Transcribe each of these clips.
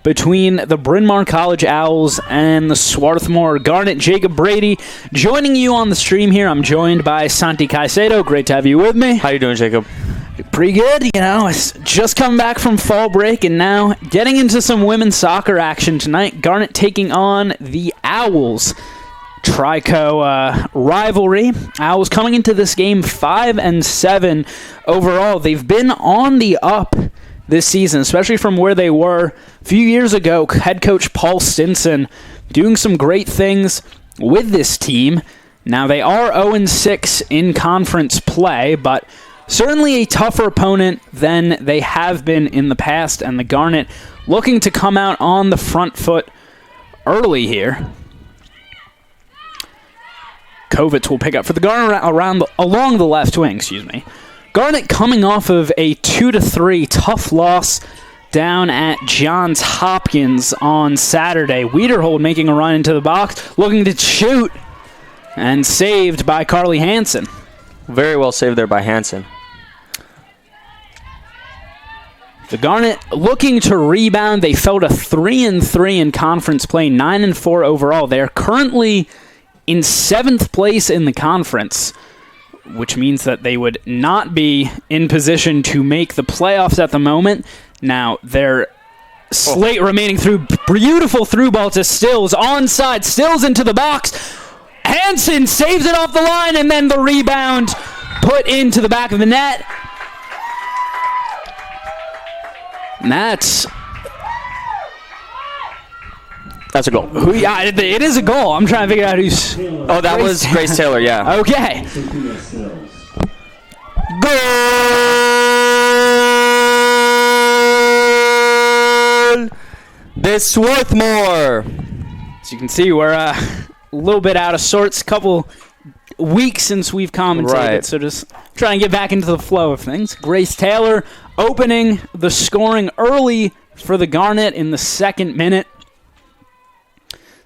between the Bryn Mawr College Owls and the Swarthmore Garnet. Jacob Brady joining you on the stream here. I'm joined by Santi Caicedo. Great to have you with me. How you doing, Jacob? Pretty good. It's just come back from fall break and now getting into some women's soccer action tonight. Garnet taking on the Owls. Trico rivalry. Owls coming into this game 5-7 overall. They've been on the up this season, especially from where they were a few years ago. Head coach Paul Stinson doing some great things with this team. Now they are 0-6 in conference play, but certainly a tougher opponent than they have been in the past, and the Garnet looking to come out on the front foot early here. Kovitz will pick up for the Garnet along the left wing, Garnet coming off of a 2-3 tough loss down at Johns Hopkins on Saturday. Wiederhold making a run into the box, looking to shoot, and saved by Carly Hansen. Very well saved there by Hansen. The Garnet looking to rebound. They fell to 3-3 in conference play, 9-4 overall. They are currently in 7th place in the conference, which means that they would not be in position to make the playoffs at the moment. Now, their slate remaining through, beautiful through ball to Stills, onside, Stills into the box. Hansen saves it off the line, and then the rebound put into the back of the net. And that's a goal. Yeah, it is a goal. I'm trying to figure out who's... Oh, that was Grace Taylor, yeah. Okay. Goal! This Swarthmore. As you can see, we're a little bit out of sorts. Couple weeks since we've commentated, right. So just trying to get back into the flow of things. Grace Taylor opening the scoring early for the Garnet in the 2nd minute.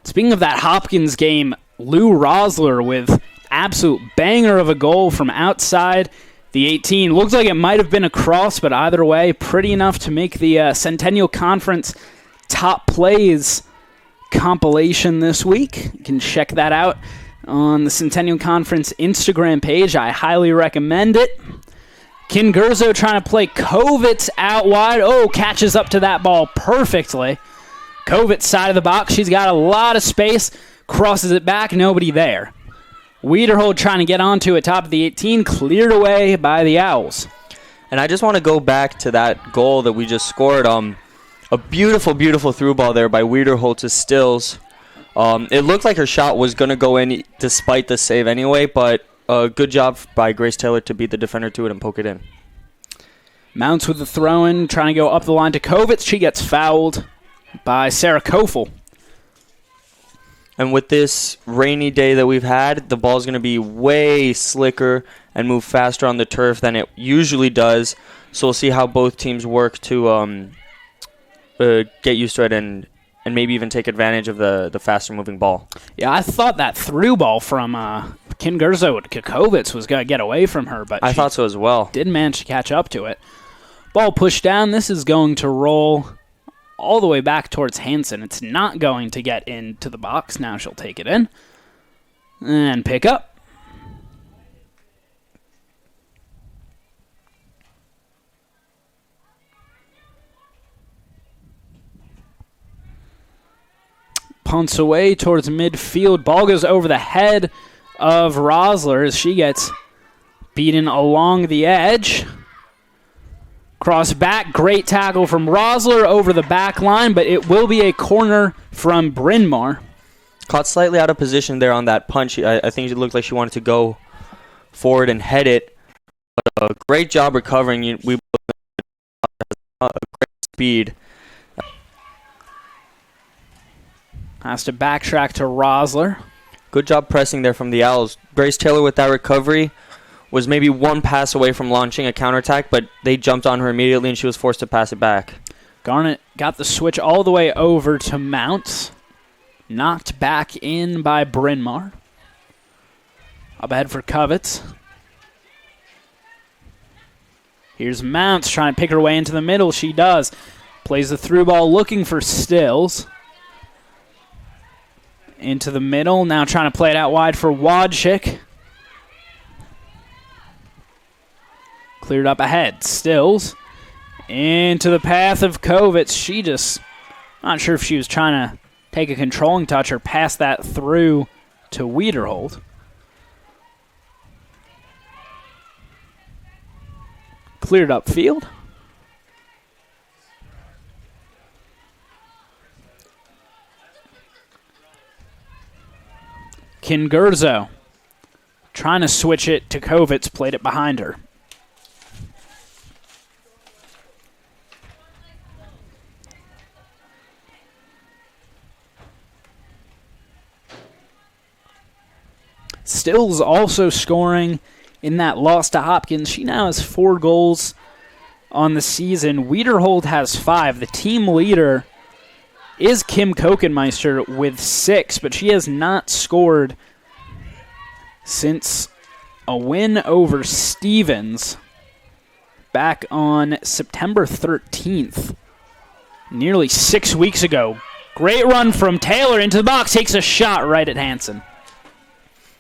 Speaking of that Hopkins game, Lou Rosler with absolute banger of a goal from outside the 18. Looks like it might have been a cross, but either way, pretty enough to make the Centennial Conference top plays compilation this week. You can check that out on the Centennial Conference Instagram page. I highly recommend it. Kingurzo trying to play Kovitz out wide. Oh, catches up to that ball perfectly. Kovitz side of the box. She's got a lot of space. Crosses it back. Nobody there. Wiederhold trying to get onto it. Top of the 18. Cleared away by the Owls. And I just want to go back to that goal that we just scored. A beautiful, beautiful through ball there by Wiederhold to Stills. It looked like her shot was going to go in despite the save anyway, but good job by Grace Taylor to beat the defender to it and poke it in. Mounts with the throw-in. Trying to go up the line to Kovitz. She gets fouled by Sarah Kofel. And with this rainy day that we've had, the ball's going to be way slicker and move faster on the turf than it usually does. So we'll see how both teams work to get used to it and maybe even take advantage of the faster moving ball. Yeah, I thought that through ball from Kingurzo to Kovitz was going to get away from her, but I thought so as well. Didn't manage to catch up to it. Ball pushed down. This is going to roll all the way back towards Hansen. It's not going to get into the box. Now she'll take it in and pick up. Punts away towards midfield. Ball goes over the head of Rosler as she gets beaten along the edge. Cross back, great tackle from Rosler over the back line, but it will be a corner from Bryn Mawr. Caught slightly out of position there on that punch. I think it looked like she wanted to go forward and head it. But a great job recovering. We a great speed. Has to backtrack to Rosler. Good job pressing there from the Owls. Grace Taylor with that recovery was maybe one pass away from launching a counterattack, but they jumped on her immediately and she was forced to pass it back. Garnet got the switch all the way over to Mounts. Knocked back in by Bryn Mawr. Up ahead for Kovitz. Here's Mounts trying to pick her way into the middle. She does. Plays the through ball looking for Stills. Into the middle. Now trying to play it out wide for Wojcik. Cleared up ahead. Stills. Into the path of Kovitz. She just, not sure if she was trying to take a controlling touch or pass that through to Wiederhold. Cleared up field. Kingurzo trying to switch it to Kovitz, played it behind her. Stills also scoring in that loss to Hopkins. She now has 4 goals on the season. Wiederhold has 5. The team leader is Kim Kokenmeister with 6, but she has not scored since a win over Stevens back on September 13th, nearly 6 weeks ago. Great run from Taylor into the box, takes a shot right at Hansen.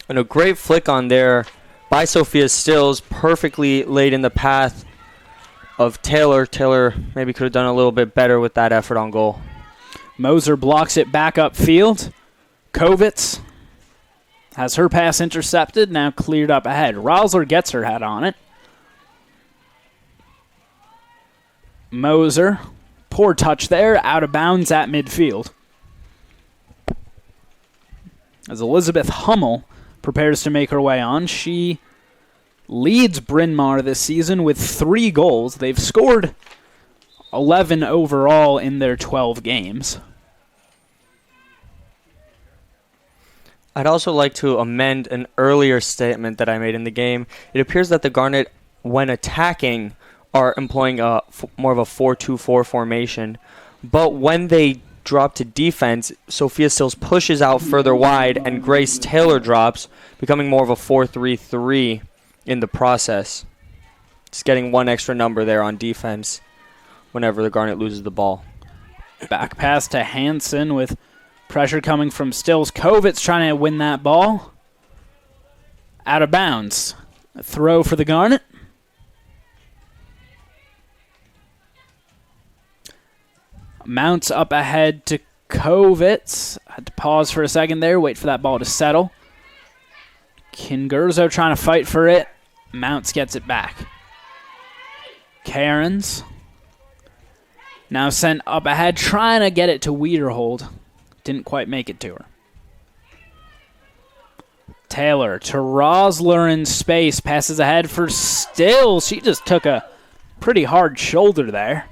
And a great flick on there by Sophia Stills, perfectly laid in the path of Taylor. Taylor maybe could have done a little bit better with that effort on goal. Moser blocks it back upfield. Kovitz has her pass intercepted, now cleared up ahead. Rosler gets her head on it. Moser, poor touch there, out of bounds at midfield. As Elizabeth Hummel prepares to make her way on, she leads Bryn Mawr this season with 3 goals. They've scored 11 overall in their 12 games. I'd also like to amend an earlier statement that I made in the game. It appears that the Garnet, when attacking, are employing more of a 4-2-4 formation. But when they drop to defense, Sophia Stills pushes out further wide, and Grace Taylor drops, becoming more of a 4-3-3 in the process. Just getting 1 extra number there on defense whenever the Garnet loses the ball. Back pass to Hansen with pressure coming from Stills. Kovitz trying to win that ball. Out of bounds. A throw for the Garnet. Mounts up ahead to Kovitz. Had to pause for a second there, wait for that ball to settle. Kingurzo trying to fight for it. Mounts gets it back. Cairns now sent up ahead, trying to get it to Wiederhold. Didn't quite make it to her. Taylor to Rosler in space. Passes ahead for Stills. She just took a pretty hard shoulder there.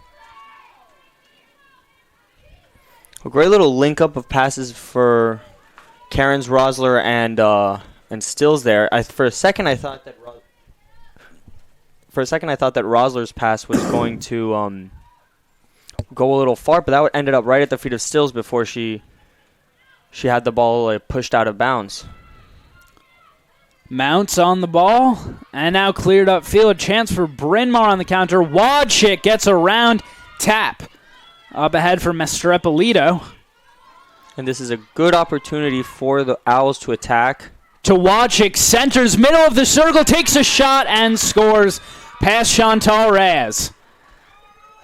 A great little link up of passes for Karen's, Rosler, and Stills there. For a second, I thought that Rosler's pass was going to go a little far, but that ended up right at the feet of Stills before she had the ball pushed out of bounds. Mounts on the ball, and now cleared up field. Chance for Bryn Mawr on the counter. Wojcik gets a round tap. Up ahead for Mestrepolito. And this is a good opportunity for the Owls to attack. To Wojcik, centers, middle of the circle, takes a shot and scores past Chantal Reyes.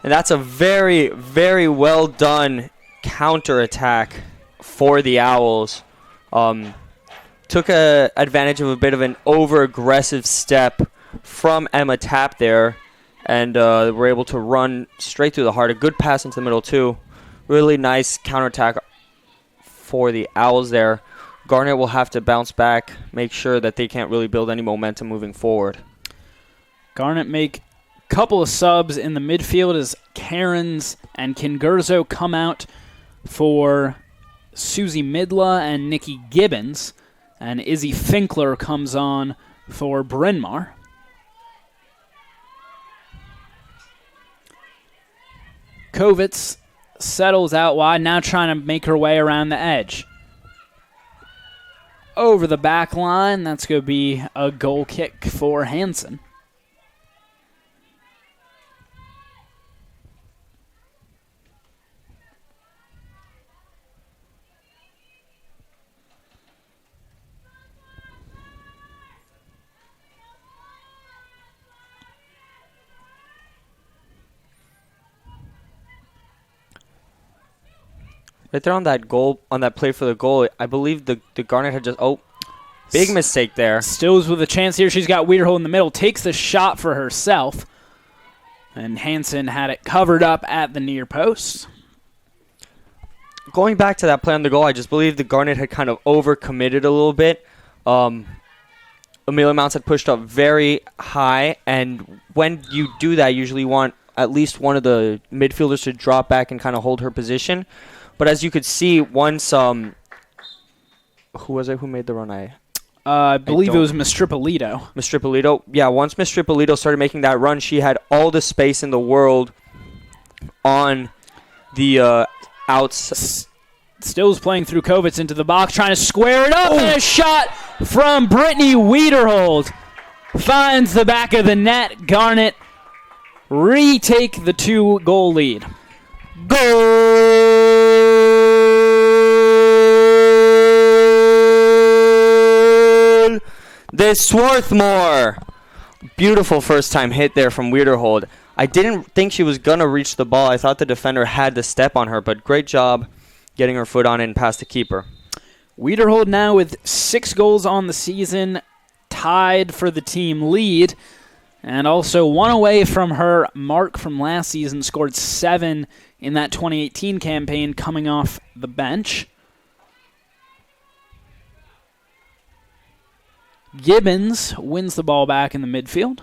And that's a very, very well done counter-attack for the Owls. Took advantage of a bit of an over-aggressive step from Emma Tapp there, and were able to run straight through the heart. A good pass into the middle, too. Really nice counterattack for the Owls there. Garnet will have to bounce back, make sure that they can't really build any momentum moving forward. Garnet make a couple of subs in the midfield as Cairns and Kingurzo come out for Susie Midla and Nikki Gibbons, and Izzy Finkler comes on for Bryn Mawr. Kovitz settles out wide, now trying to make her way around the edge. Over the back line, that's going to be a goal kick for Hansen. Right there on that goal, on that play for the goal, I believe the Garnet had just... Oh, big mistake there. Stills with a chance here. She's got Wiederhold in the middle. Takes the shot for herself. And Hansen had it covered up at the near post. Going back to that play on the goal, I just believe the Garnet had kind of overcommitted a little bit. Amelia Mounts had pushed up very high, and when you do that, you usually want at least one of the midfielders to drop back and kind of hold her position. But as you could see, once who was it who made the run? I believe it was Mistripolito. Mistripolito. Yeah, once Mistripolito started making that run, she had all the space in the world on the outside. Stills playing through Kovitz into the box, trying to square it up, and a shot from Brittany Wiederhold finds the back of the net. Garnet retake the 2-goal lead. Goal! The Swarthmore. Beautiful first-time hit there from Wiederhold. I didn't think she was going to reach the ball. I thought the defender had the step on her, but great job getting her foot on it and past the keeper. Wiederhold now with 6 goals on the season, tied for the team lead, and also one away from her mark from last season, scored 7 in that 2018 campaign coming off the bench. Gibbons wins the ball back in the midfield.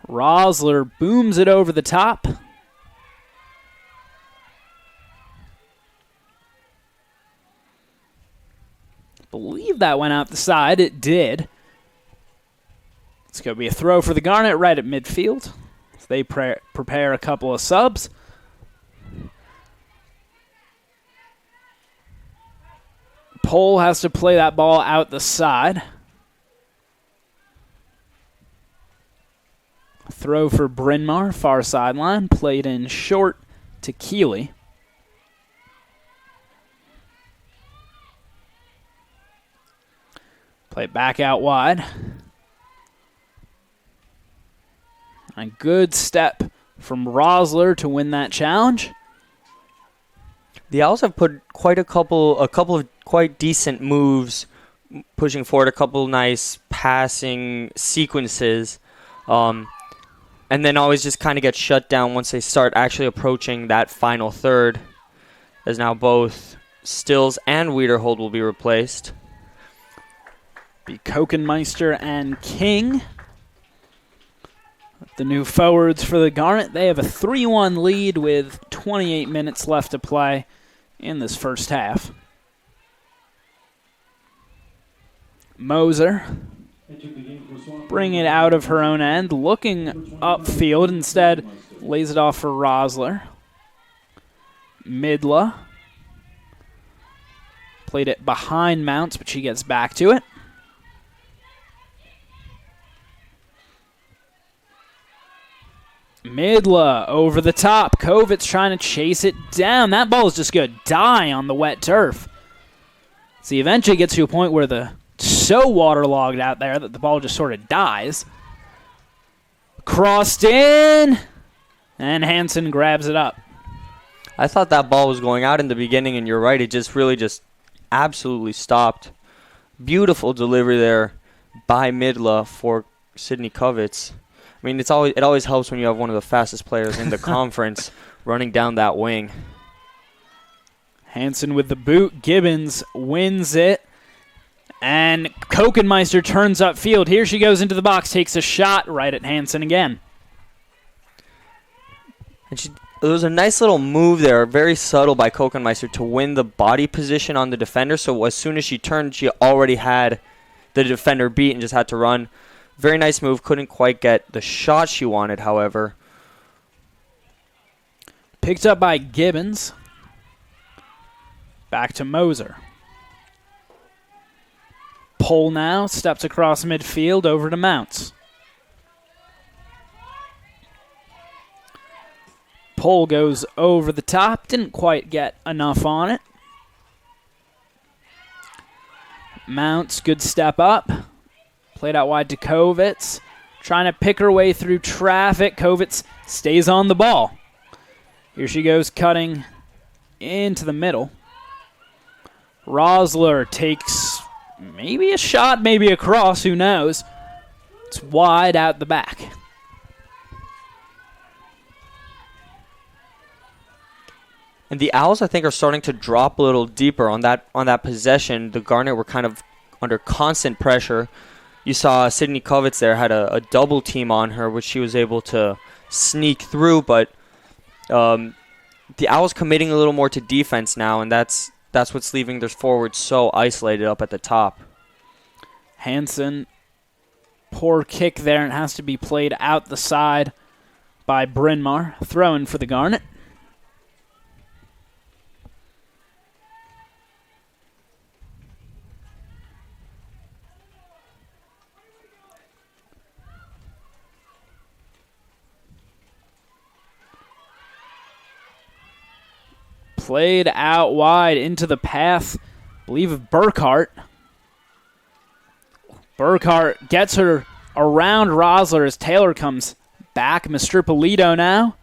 Rosler booms it over the top. Believe that went out the side. It did. It's going to be a throw for the Garnet right at midfield. They prepare a couple of subs. Pole has to play that ball out the side. Throw for Bryn Mawr, far sideline. Played in short to Keeley. Play back out wide. A good step from Rosler to win that challenge. The Owls have put quite a couple of quite decent moves, pushing forward a couple nice passing sequences, and then always just kind of get shut down once they start actually approaching that final third, as now both Stills and Wiederhold will be replaced. Be Kokenmeister and King. The new forwards for the Garnet. They have a 3-1 lead with 28 minutes left to play in this first half. Moser bring it out of her own end, looking upfield. Instead, lays it off for Rosler. Midla played it behind Mounts, but she gets back to it. Midla over the top. Kovitz trying to chase it down. That ball is just going to die on the wet turf. So he eventually gets to a point where the so waterlogged out there that the ball just sort of dies. Crossed in, and Hansen grabs it up. I thought that ball was going out in the beginning, and you're right. It just really just absolutely stopped. Beautiful delivery there by Midla for Sydney Kovitz. I mean, it always helps when you have one of the fastest players in the conference running down that wing. Hansen with the boot. Gibbons wins it. And Kokenmeister turns upfield. Here she goes into the box, takes a shot right at Hansen again. And it was a nice little move there, very subtle by Kokenmeister to win the body position on the defender. So as soon as she turned, she already had the defender beat and just had to run. Very nice move. Couldn't quite get the shot she wanted, however. Picked up by Gibbons. Back to Moser. Pole now steps across midfield over to Mounts. Pole goes over the top. Didn't quite get enough on it. Mounts, good step up. Played out wide to Kovitz. Trying to pick her way through traffic. Kovitz stays on the ball. Here she goes cutting into the middle. Rosler takes maybe a shot, maybe a cross, who knows. It's wide out the back. And the Owls, I think, are starting to drop a little deeper on that possession. The Garnet were kind of under constant pressure. You saw Sydney Kovitz there had a double team on her, which she was able to sneak through. But the Owls committing a little more to defense now, and that's what's leaving their forwards so isolated up at the top. Hansen, poor kick there, and has to be played out the side by Bryn Mawr. Throwing for the Garnet. Played out wide into the path, I believe, of Burkhart. Burkhart gets her around Rosler as Taylor comes back. Mastropolito now.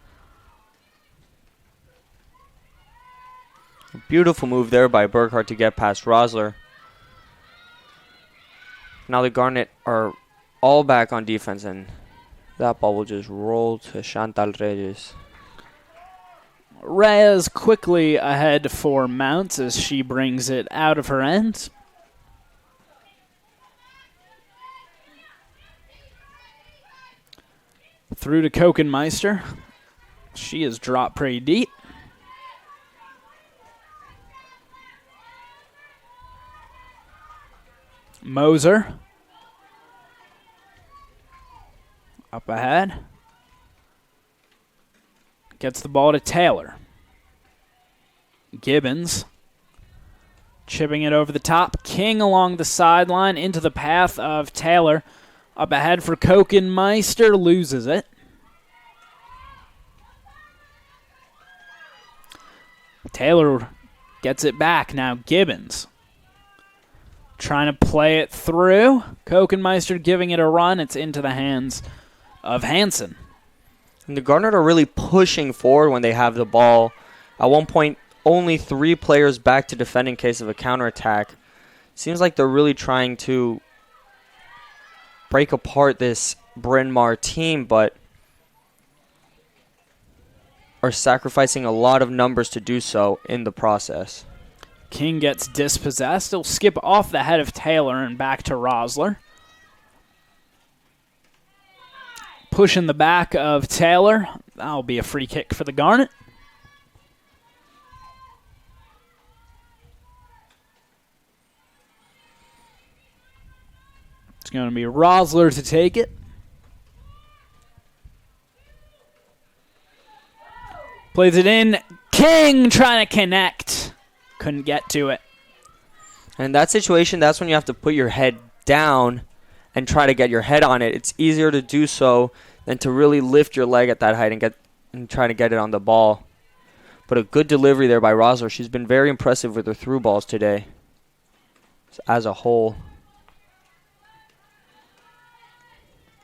A beautiful move there by Burkhart to get past Rosler. Now the Garnet are all back on defense, and that ball will just roll to Chantal Reyes. Reyes quickly ahead for Mounts as she brings it out of her end. Through to Kokenmeister. She has dropped pretty deep. Moser. Up ahead. Gets the ball to Taylor. Gibbons. Chipping it over the top. King along the sideline into the path of Taylor. Up ahead for Kokenmeister. Loses it. Taylor gets it back. Now Gibbons. Trying to play it through. Kokenmeister giving it a run. It's into the hands of Hansen. And the Garnet are really pushing forward when they have the ball. At one point, only 3 players back to defend in case of a counterattack. Seems like they're really trying to break apart this Bryn Mawr team, but are sacrificing a lot of numbers to do so in the process. King gets dispossessed. He'll skip off the head of Taylor and back to Rosler. Push in the back of Taylor. That'll be a free kick for the Garnet. It's going to be Rosler to take it. Plays it in. King trying to connect. Couldn't get to it. And in that situation, that's when you have to put your head down and try to get your head on it. It's easier to do so than to really lift your leg at that height and try to get it on the ball. But a good delivery there by Rosler. She's been very impressive with her through balls today as a whole.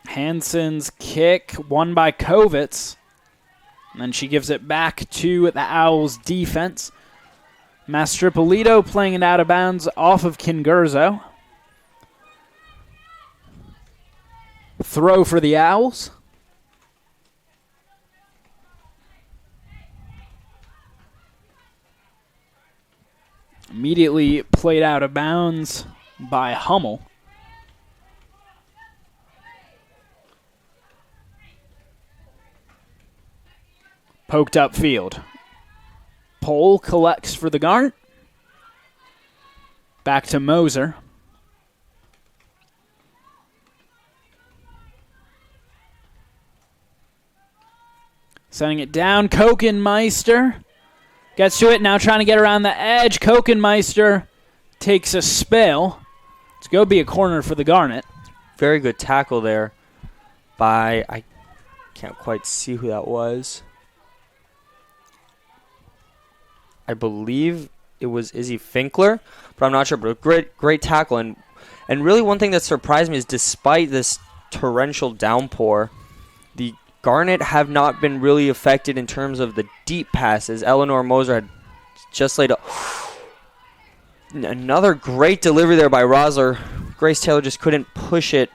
Hansen's kick won by Kovitz. And then she gives it back to the Owls' defense. Mastropolito playing it out of bounds off of Kingurzo. Throw for the Owls. Immediately played out of bounds by Hummel. Poked upfield. Pole collects for the Garnet. Back to Moser. Sending it down. Kokenmeister gets to it. Now trying to get around the edge. Kokenmeister takes a spill. It's going to be a corner for the Garnet. Very good tackle there by, I can't quite see who that was. I believe it was Izzy Finkler, but I'm not sure. But a great tackle. And really one thing that surprised me is despite this torrential downpour, the Garnet have not been really affected in terms of the deep passes. Eleanor Moser had just laid up. Another great delivery there by Rosler. Grace Taylor just couldn't push it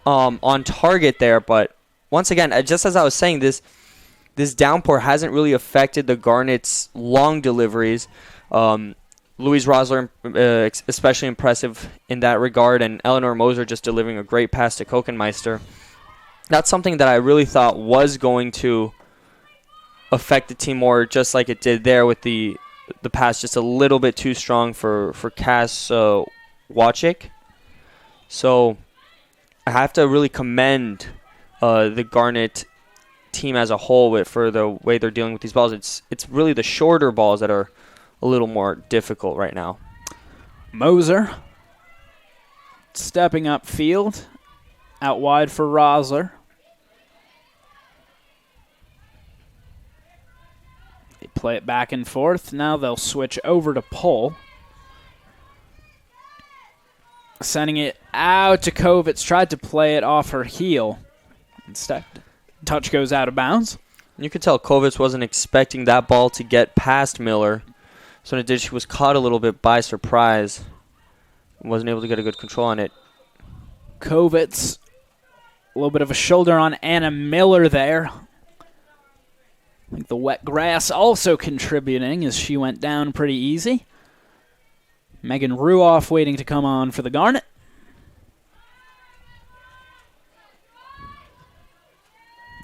on target there. But once again, just as I was saying, this downpour hasn't really affected the Garnet's long deliveries. Louise Rosler, especially impressive in that regard, and Eleanor Moser just delivering a great pass to Kokenmeister. That's something that I really thought was going to affect the team more, just like it did there with the pass just a little bit too strong for Cass Wachik. So I have to really commend the Garnet team as a whole for the way they're dealing with these balls. It's really the shorter balls that are a little more difficult right now. Moser stepping up field, out wide for Rosler. They play it back and forth. Now they'll switch over to Pole. Sending it out to Kovitz. Tried to play it off her heel. Instead, touch goes out of bounds. You could tell Kovitz wasn't expecting that ball to get past Miller. So when it did, she was caught a little bit by surprise. Wasn't able to get a good control on it. Kovitz, a little bit of a shoulder on Anna Miller there. I think the wet grass also contributing as she went down pretty easy. Megan Ruoff waiting to come on for the Garnet.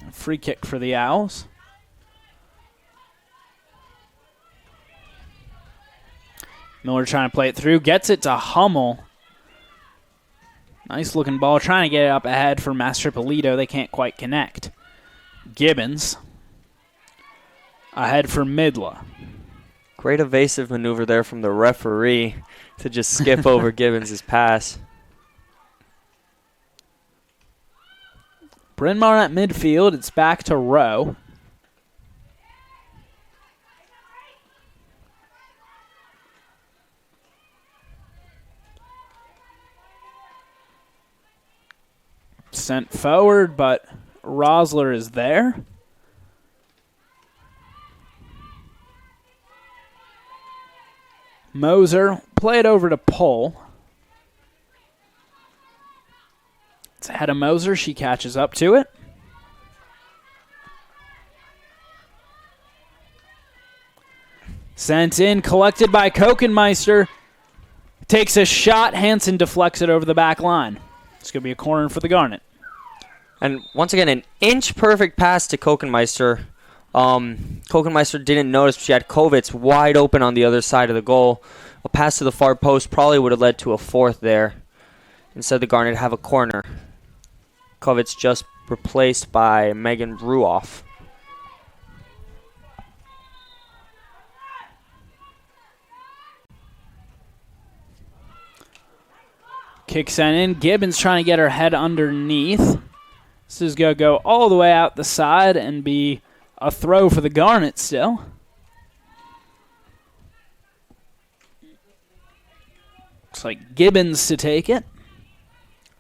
A free kick for the Owls. Miller trying to play it through. Gets it to Hummel. Nice looking ball. Trying to get it up ahead for Mastropolito. They can't quite connect. Gibbons. Ahead for Midla. Great evasive maneuver there from the referee to just skip over Gibbons' pass. Bryn Mawr at midfield. It's back to Rowe. Sent forward, but Rosler is there. Moser, play it over to Pole. It's ahead of Moser. She catches up to it. Sent in, collected by Kokenmeister. Takes a shot. Hansen deflects it over the back line. It's going to be a corner for the Garnet. And once again, an inch-perfect pass to Kokenmeister. Kokenmeister didn't notice she had Kovitz wide open on the other side of the goal. A pass to the far post probably would have led to a fourth there. Instead, the Garnet have a corner. Kovitz just replaced by Megan Ruoff. Kick sent in. Gibbons trying to get her head underneath. This is going to go all the way out the side and be a throw for the Garnet still. Looks like Gibbons to take it.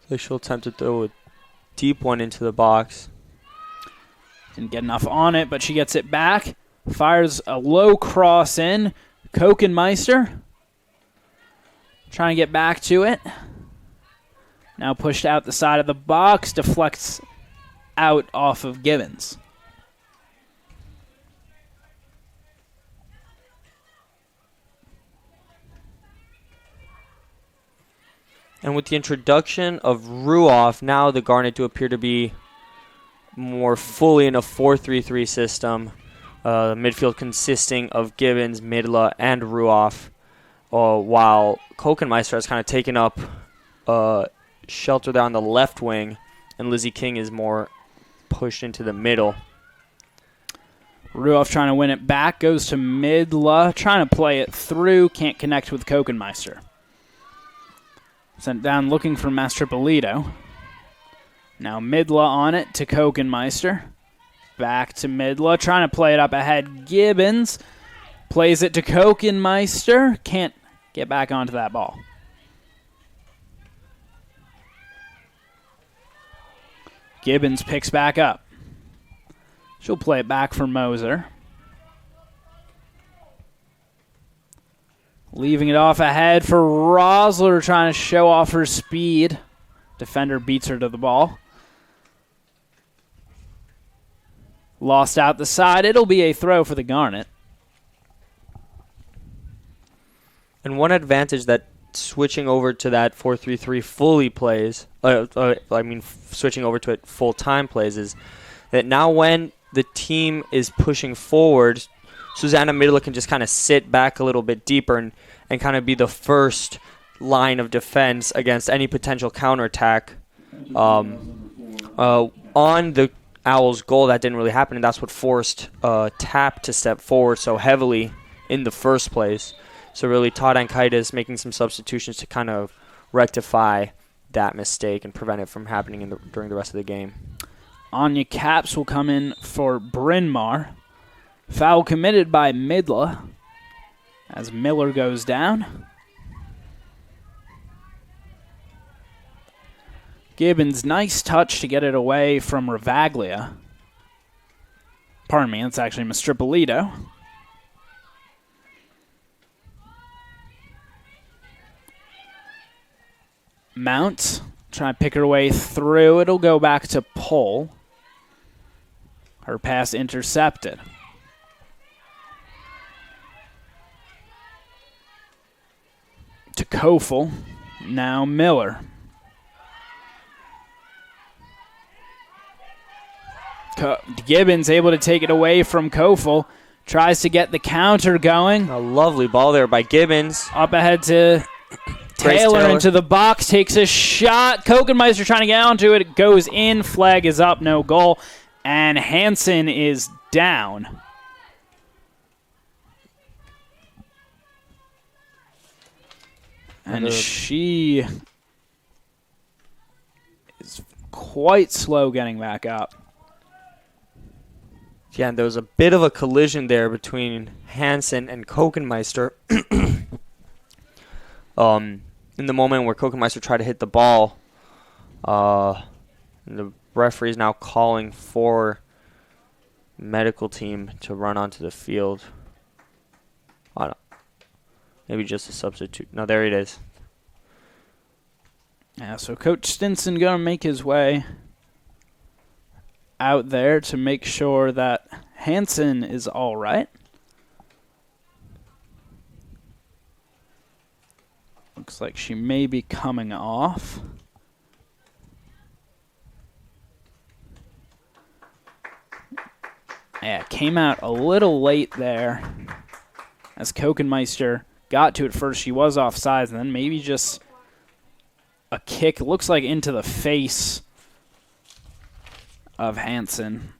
So she'll attempt to throw a deep one into the box. Didn't get enough on it, but she gets it back. Fires a low cross in. Kokenmeister trying to get back to it. Now pushed out the side of the box. Deflects out off of Gibbons. And with the introduction of Ruoff, now the Garnet do appear to be more fully in a 4-3-3 system. Midfield consisting of Gibbons, Midla, and Ruoff, while Kokenmeister has kind of taken up shelter there on the left wing, and Lizzie King is more pushed into the middle. Ruoff trying to win it back, goes to Midla, trying to play it through, can't connect with Kokenmeister. Sent down looking for Mastropolito. Now Midla on it to Kokenmeister. Back to Midla, trying to play it up ahead. Gibbons plays it to Kokenmeister. Can't get back onto that ball. Gibbons picks back up. She'll play it back for Moser. Leaving it off ahead for Rosler, trying to show off her speed. Defender beats her to the ball. Lost out the side. It'll be a throw for the Garnet. And one advantage that switching over to that 4-3-3 fully plays, switching over to it full-time plays, is that now when the team is pushing forward, Susanna Midler can just kind of sit back a little bit deeper and kind of be the first line of defense against any potential counterattack. On the Owls' goal, that didn't really happen, and that's what forced Tap to step forward so heavily in the first place. So really, Todd Ankaitis making some substitutions to kind of rectify that mistake and prevent it from happening during the rest of the game. Anya Caps will come in for Bryn Mawr. Foul committed by Midla as Miller goes down. Gibbons, nice touch to get it away from Ravaglia. Pardon me, that's actually Mastripolito. Mount, trying to pick her way through. It'll go back to Pole. Her pass intercepted. To Kofel. Now Miller. Gibbons able to take it away from Kofel. Tries to get the counter going. A lovely ball there by Gibbons. Up ahead to Taylor into the box. Takes a shot. Kokenmeister trying to get onto it. It goes in. Flag is up. No goal. And Hansen is down. And she is quite slow getting back up. Yeah, and there was a bit of a collision there between Hansen and Kokenmeister. In the moment where Kokenmeister tried to hit the ball, the referee is now calling for medical team to run onto the field. Maybe just a substitute. No, there it is. Yeah, so Coach Stinson going to make his way out there to make sure that Hansen is all right. Looks like she may be coming off. Yeah, came out a little late there as Kokenmeister got to it first. She was offsides, and then maybe just a kick, looks like into the face of Hansen.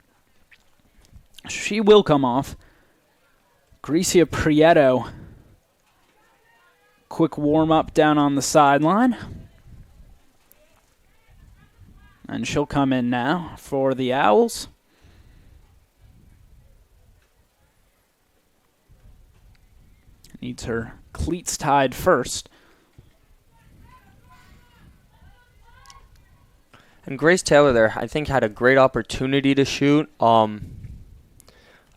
She will come off. Grecia Prieto, quick warm-up down on the sideline. And she'll come in now for the Owls. Needs her cleats tied first. And Grace Taylor there, I think, had a great opportunity to shoot.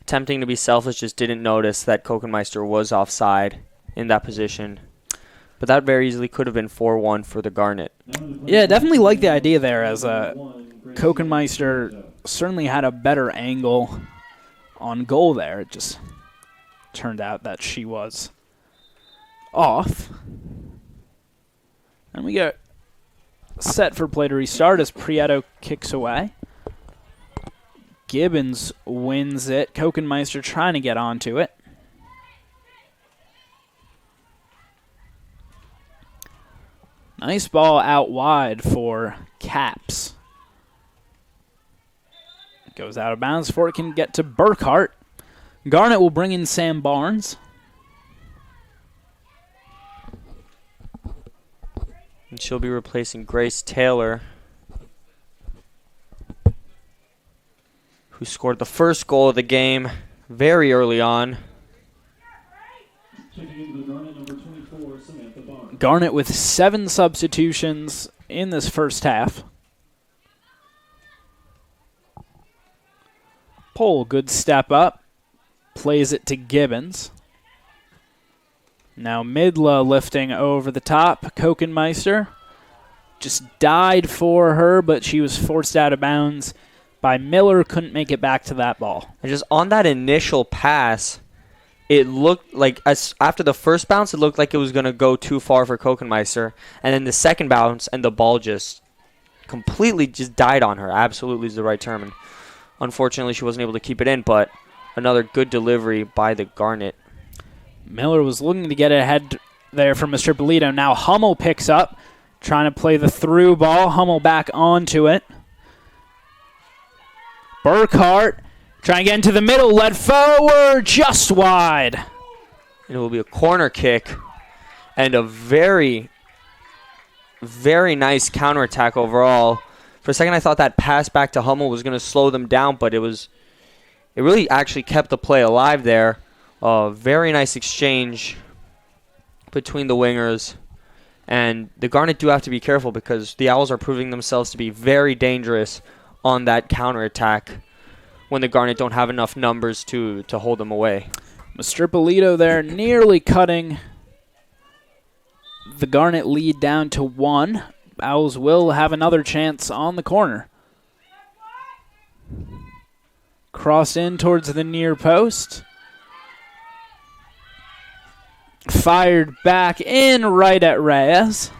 Attempting to be selfish, just didn't notice that Kokenmeister was offside in that position. But that very easily could have been 4-1 for the Garnet. Yeah, definitely like the idea there, as Kokenmeister certainly had a better angle on goal there. It just turned out that she was off. And we get set for play to restart as Prieto kicks away. Gibbons wins it. Kokenmeister trying to get onto it. Nice ball out wide for Caps. Goes out of bounds before it can get to Burkhart. Garnet will bring in Sam Barnes. And she'll be replacing Grace Taylor, who scored the first goal of the game very early on. Garnet with 7 substitutions in this first half. Pole, good step up. Plays it to Gibbons. Now Midla lifting over the top. Kokenmeister just died for her, but she was forced out of bounds by Miller. Couldn't make it back to that ball. And just on that initial pass, it looked like, after the first bounce, it looked like it was going to go too far for Kokenmeister. And then the second bounce, and the ball just completely just died on her. Absolutely is the right term. And unfortunately, she wasn't able to keep it in, but another good delivery by the Garnet. Miller was looking to get ahead there from Mr. Polito. Now Hummel picks up, trying to play the through ball. Hummel back onto it. Burkhart trying to get into the middle, led forward, just wide. And it will be a corner kick and a very, very nice counterattack overall. For a second, I thought that pass back to Hummel was going to slow them down, but it really actually kept the play alive there. Very nice exchange between the wingers. And the Garnet do have to be careful because the Owls are proving themselves to be very dangerous on that counterattack when the Garnet don't have enough numbers to hold them away. Mr. Polito there nearly cutting the Garnet lead down to 1. Owls will have another chance on the corner. Crossed in towards the near post. Fired back in right at Reyes.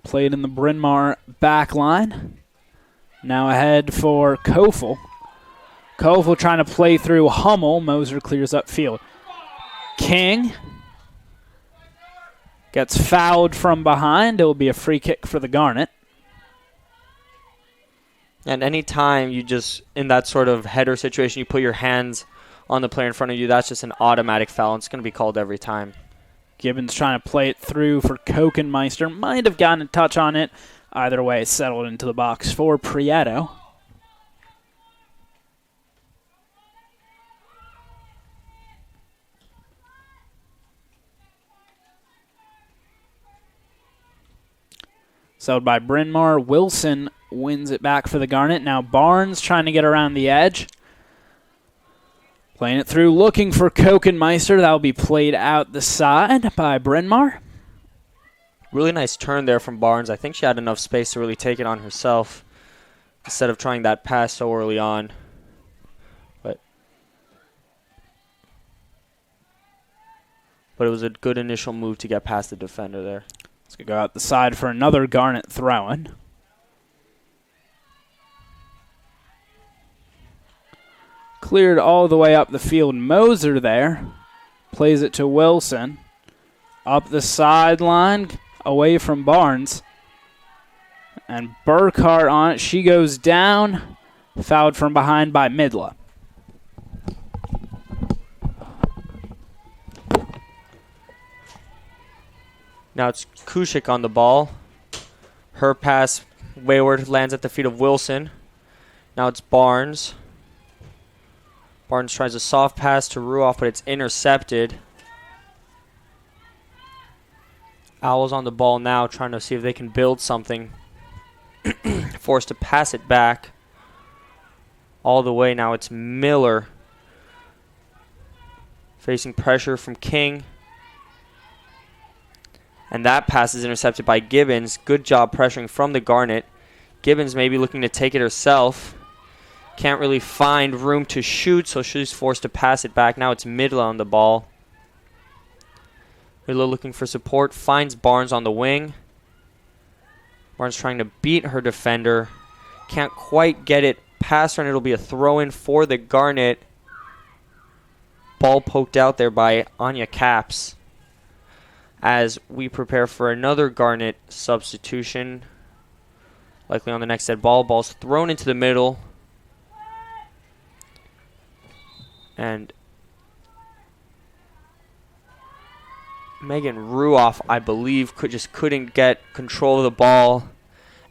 Played in the Bryn Mawr back line. Now ahead for Kofel. Kofel trying to play through Hummel. Moser clears up field. King gets fouled from behind. It will be a free kick for the Garnet. And any time you just, in that sort of header situation, you put your hands on the player in front of you, that's just an automatic foul. It's going to be called every time. Gibbons trying to play it through for Kokenmeister. Might have gotten a touch on it. Either way, it's settled into the box for Prieto. Settled by Bryn Mawr. Wilson wins it back for the Garnet. Now Barnes trying to get around the edge. Playing it through, looking for Kokenmeister. That will be played out the side by Bryn Mawr. Really nice turn there from Barnes. I think she had enough space to really take it on herself instead of trying that pass so early on. But it was a good initial move to get past the defender there. Let's go out the side for another Garnet throw-in. Cleared all the way up the field. Moser there. Plays it to Wilson. Up the sideline, away from Barnes. And Burkhart on it. She goes down. Fouled from behind by Midla. Now it's Kushik on the ball. Her pass wayward lands at the feet of Wilson. Now it's Barnes. Barnes tries a soft pass to Ruoff, but it's intercepted. Owls on the ball now, trying to see if they can build something. Forced to pass it back all the way. Now it's Miller facing pressure from King. And that pass is intercepted by Gibbons. Good job pressuring from the Garnet. Gibbons maybe looking to take it herself. Can't really find room to shoot, so she's forced to pass it back. Now it's Midla on the ball. Midla looking for support. Finds Barnes on the wing. Barnes trying to beat her defender. Can't quite get it past her, and it'll be a throw-in for the Garnet. Ball poked out there by Anya Caps. As we prepare for another Garnet substitution. Likely on the next set ball. Ball's thrown into the middle. And Megan Ruoff, I believe, couldn't get control of the ball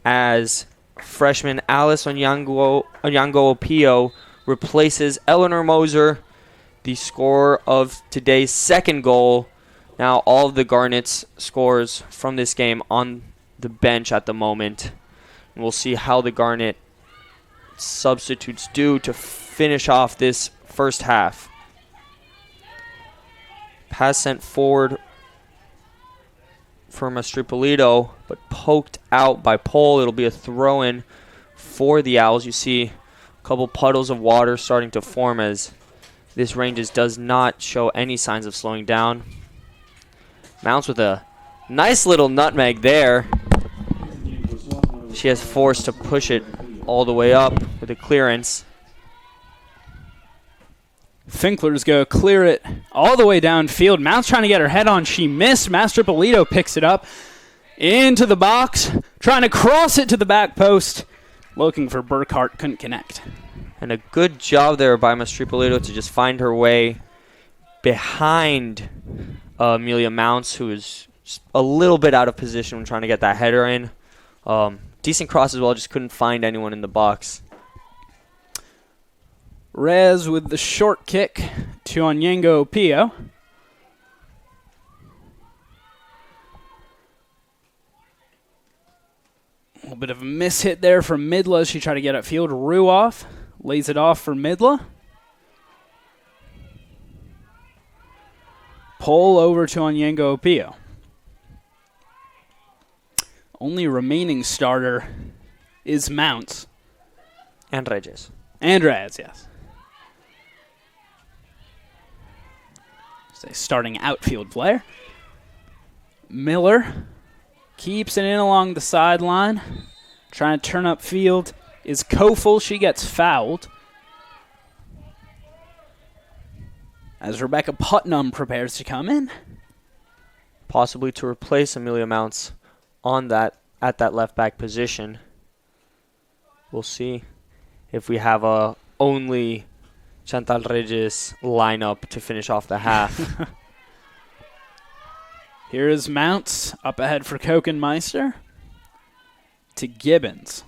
as freshman Alice Onyango Opio replaces Eleanor Moser, the scorer of today's second goal. Now all of the Garnet's scores from this game on the bench at the moment. And we'll see how the Garnet substitutes do to finish off this first half. Pass sent forward for Mastropolito, but poked out by Pole. It'll be a throw-in for the Owls. You see a couple puddles of water starting to form as this range does not show any signs of slowing down. Mounts with a nice little nutmeg there. She has force to push it all the way up with a clearance. Finklers go clear it all the way downfield. Mounts trying to get her head on. She missed. Mastropolito picks it up into the box, trying to cross it to the back post. Looking for Burkhart, couldn't connect. And a good job there by Mastropolito to just find her way behind Amelia Mounts, who is a little bit out of position when trying to get that header in. Decent cross as well, just couldn't find anyone in the box. Rez with the short kick to Onyengo Pio. A little bit of a miss hit there from Midla. She tried to get upfield. Ruoff lays it off for Midla. Pull over to Onyengo Pio. Only remaining starter is Mounts. And Reyes. And Reyes, yes. It's a starting outfield player. Miller keeps it in along the sideline. Trying to turn up field is Kofel. She gets fouled. As Rebecca Putnam prepares to come in. Possibly to replace Amelia Mounts on that at that left back position. We'll see if we have a only Chantal Reyes lineup to finish off the half. Here is Mounts up ahead for Kokenmeister to Gibbons.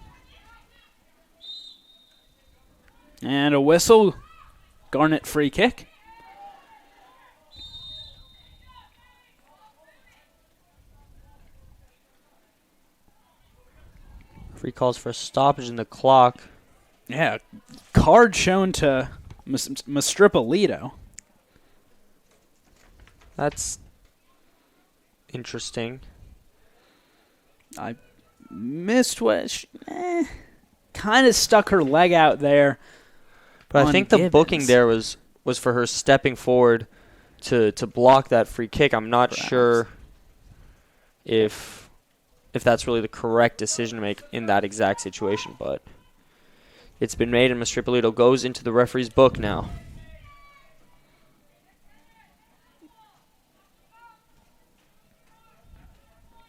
And a whistle. Garnet free kick. Free calls for a stoppage in the clock. Yeah, card shown to Mastropolito. That's interesting. I missed what kind of stuck her leg out there. But I think the booking there was for her stepping forward to block that free kick. I'm not sure if that's really the correct decision to make in that exact situation, but it's been made, and Mastropolito goes into the referee's book now.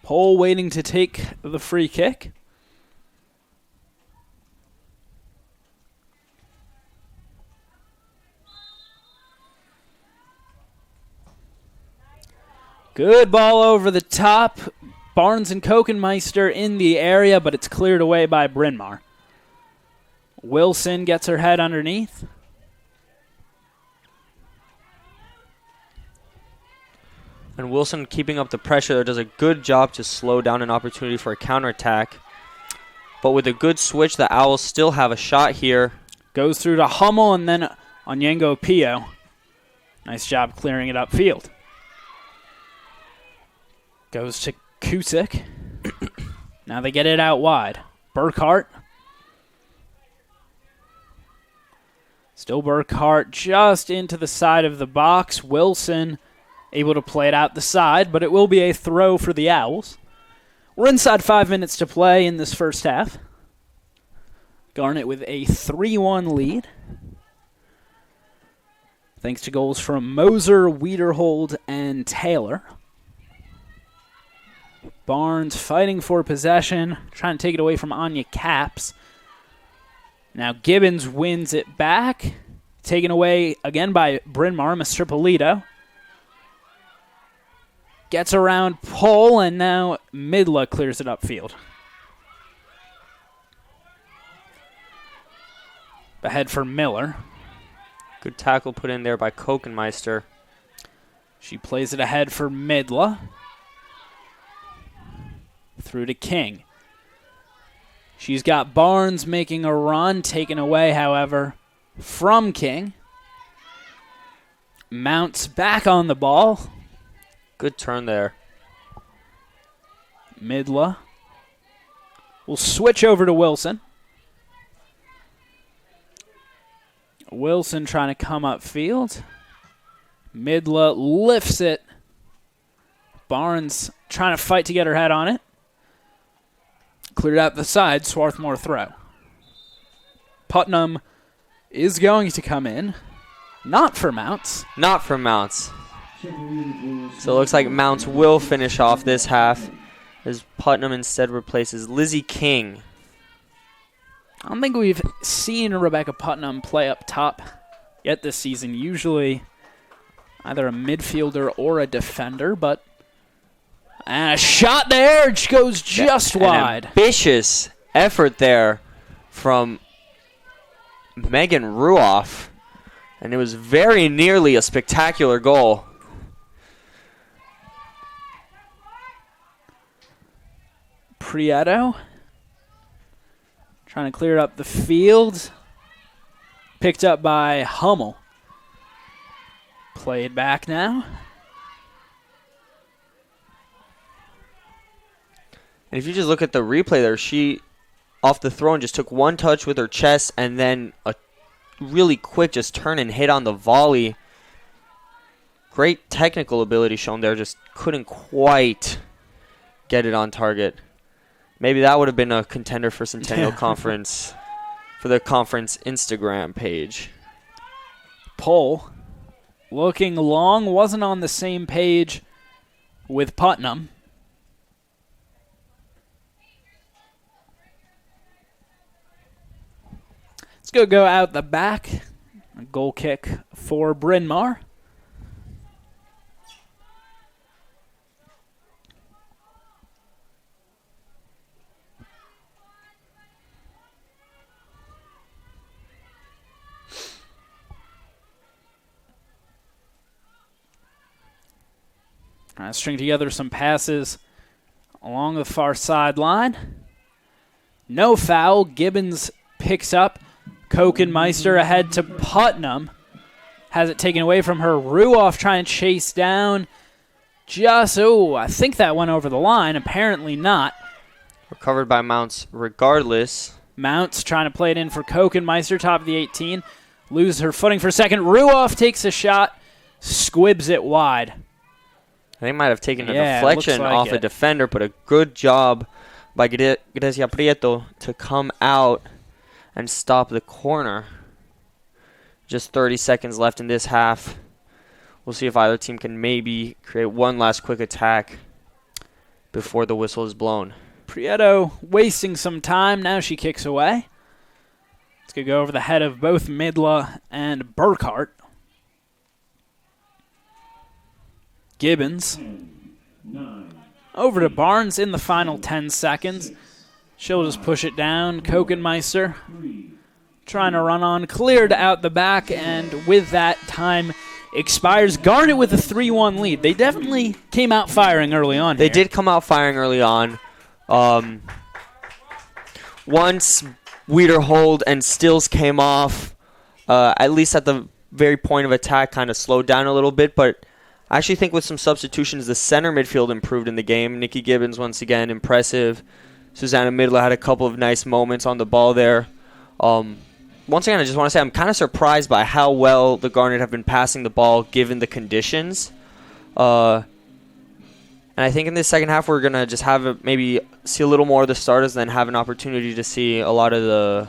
Pole waiting to take the free kick. Good ball over the top. Barnes and Kokenmeister in the area, but it's cleared away by Bryn Mawr. Wilson gets her head underneath. And Wilson, keeping up the pressure there, does a good job to slow down an opportunity for a counterattack. But with a good switch, the Owls still have a shot here. Goes through to Hummel and then Onyengo Pio. Nice job clearing it upfield. Goes to Cusick. Now they get it out wide. Burkhart. Still Burkhart just into the side of the box. Wilson able to play it out the side, but it will be a throw for the Owls. We're inside 5 minutes to play in this first half. Garnet with a 3-1 lead. Thanks to goals from Moser, Wiederhold, and Taylor. Barnes fighting for possession, trying to take it away from Anya Caps. Now Gibbons wins it back, taken away again by Bryn Mawr. Mastropolito gets around Pole, and now Midla clears it upfield. Ahead for Miller. Good tackle put in there by Kokenmeister. She plays it ahead for Midla. Through to King. She's got Barnes making a run, taken away, however, from King. Mounts back on the ball. Good turn there. Midla will switch over to Wilson. Wilson trying to come upfield. Midla lifts it. Barnes trying to fight to get her head on it. Cleared out the side, Swarthmore throw. Putnam is going to come in. Not for Mounts. Not for Mounts. So it looks like Mounts will finish off this half as Putnam instead replaces Lizzie King. I don't think we've seen Rebecca Putnam play up top yet this season. Usually either a midfielder or a defender, but and a shot there, it goes just wide. An ambitious effort there from Megan Ruoff, and it was very nearly a spectacular goal. Prieto trying to clear up the field. Picked up by Hummel. Played back now. And if you just look at the replay there, she, off the throw, and just took one touch with her chest and then a really quick just turn and hit on the volley. Great technical ability shown there, just couldn't quite get it on target. Maybe that would have been a contender for Centennial Conference, for the conference Instagram page. Pohl, looking long, wasn't on the same page with Putnam. Go out the back. A goal kick for Bryn Mawr. String together some passes along the far sideline. No foul. Gibbons picks up. Kokenmeister ahead to Putnam. Has it taken away from her. Ruoff trying to chase down. I think that went over the line. Apparently not. Recovered by Mounts regardless. Mounts trying to play it in for Kokenmeister, top of the 18. Loses her footing for a second. Ruoff takes a shot. Squibs it wide. They might have taken a deflection off a defender, but a good job by Grecia Prieto to come out and stop the corner. Just 30 seconds left in this half. We'll see if either team can maybe create one last quick attack before the whistle is blown. Prieto wasting some time. Now she kicks away. It's going to go over the head of both Midla and Burkhart. Gibbons. Over to Barnes in the final 10 seconds. She'll just push it down. Kokenmeister trying to run on. Cleared out the back, and with that, time expires. Garnet with a 3-1 lead. They definitely came out firing early on. They did come out firing early on. Once Wiederhold and Stills came off, at least at the very point of attack, kind of slowed down a little bit, but I actually think with some substitutions, the center midfield improved in the game. Nikki Gibbons, once again, impressive. Susanna Midla had a couple of nice moments on the ball there. Once again, I just want to say I'm kind of surprised by how well the Garnet have been passing the ball given the conditions. And I think in this second half we're going to just maybe see a little more of the starters, then have an opportunity to see a lot of the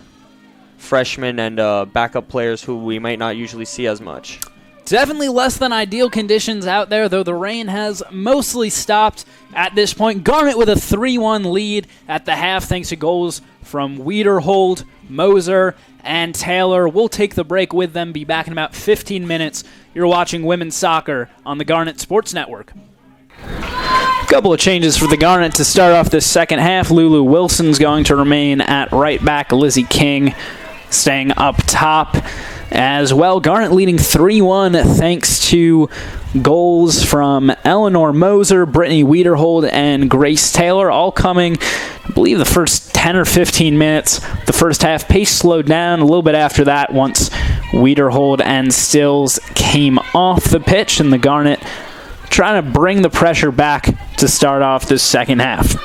freshmen and backup players who we might not usually see as much. Definitely less than ideal conditions out there, though the rain has mostly stopped at this point. Garnet with a 3-1 lead at the half thanks to goals from Wiederhold, Moser, and Taylor. We'll take the break with them, be back in about 15 minutes. You're watching women's soccer on the Garnet Sports Network. Couple of changes for the Garnet to start off this second half. Lulu Wilson's going to remain at right back. Lizzie King staying up top. as well. Garnet leading 3-1 thanks to goals from Eleanor Moser, Brittany Wiederhold, and Grace Taylor, all coming, I believe, the first 10 or 15 minutes. The first half pace slowed down a little bit after that once Wiederhold and Stills came off the pitch, and the Garnet trying to bring the pressure back to start off this second half.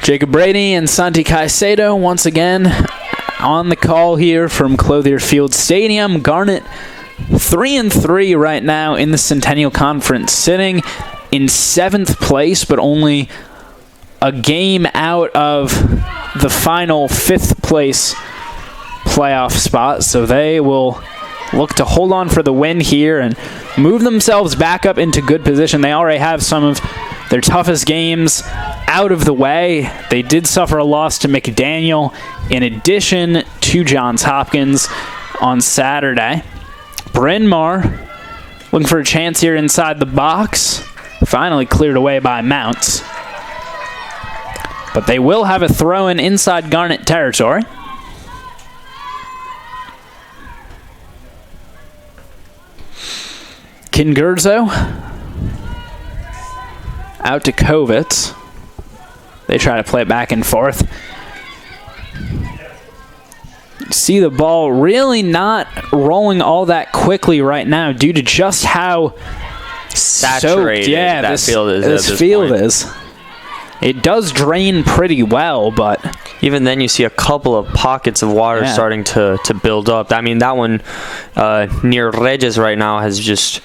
Jacob Brady and Santi Caicedo once again on the call here from Clothier Field Stadium. Garnet 3-3 right now in the Centennial Conference, sitting in 7th place, but only a game out of the final 5th place playoff spot. So they will look to hold on for the win here and move themselves back up into good position. They already have some of their toughest games out of the way. They did suffer a loss to McDaniel in addition to Johns Hopkins on Saturday. Bryn Mawr looking for a chance here inside the box. Finally cleared away by Mounts. But they will have a throw-in inside Garnet territory. Kingurzo out to Kovitz. They try to play it back and forth. See the ball really not rolling all that quickly right now due to just how saturated soaked, this field is. It does drain pretty well, but even then you see a couple of pockets of water starting to build up. I mean, that one near Regis right now has just